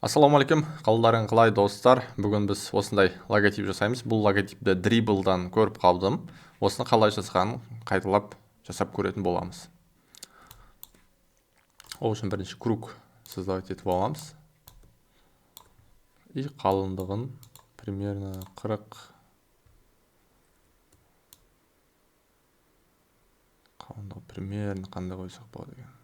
Ассалаумағалейкум, қалдарың қалай достар? Бүгін біз осындай логотип жасаймыз. Бұл логотипті Dribble'дан көріп қалдым. Осыны қалай жасағанын қайталап жасап көретін боламыз. Ол үшін бірінші круг создавать етіп аламыз. И қалыңдығын примерно 40. Қалыңдығы примерно қандай қойсақ болады екен.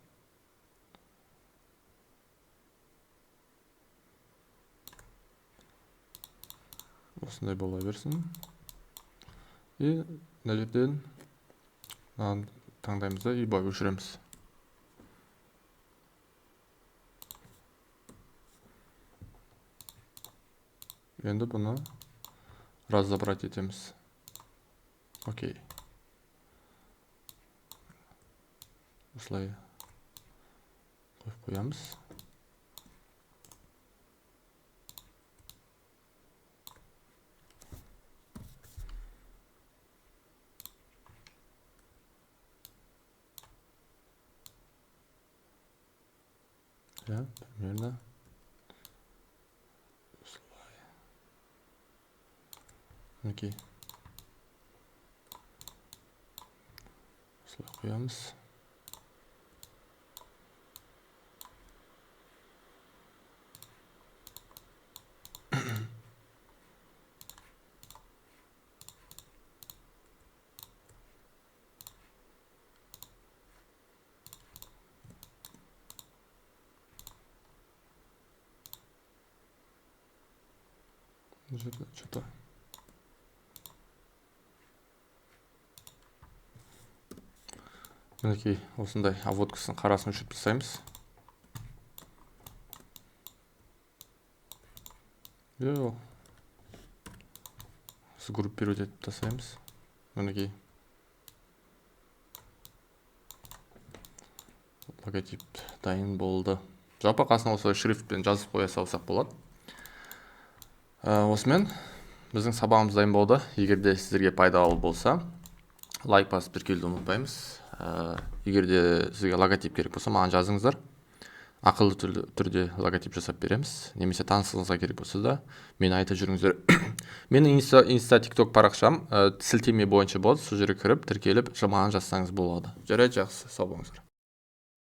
Осындай бола берсін. И мына жерден таңдаймыз да и былай өшіреміз. Енді бұны разобрать етеміз. Окей. Осылай қойып қоямыз. Ja, примерно. Окей. Осылай қоямыз. Что-то. Мінекей, осындай обводкасын қарасын өшіріп тастаймыз. Сгруппировать етіп тастаймыз. Мінекей. Логотип дайын болды. Жалпы қасына осылай шрифтпен жазып қоя салсақ болады. Осымен біздің сабағымыз дайын болды. Егер де сіздерге пайдалы болса, лайк басып тіркелуді ұмытпаймыз. Егер де сізге логотип керек болса, маған жазыңыздар. Ақылы түрде логотип жасап береміз. Немесе танысыңызға керек болса да, мені айтып жүріңіздер. Менің инста тикток парақшам сілтеме бойынша болады. Сол жерге кіріп, тіркеліп, маған жазсаңыз болады. Жарайды, жақсы, сау болыңыздар.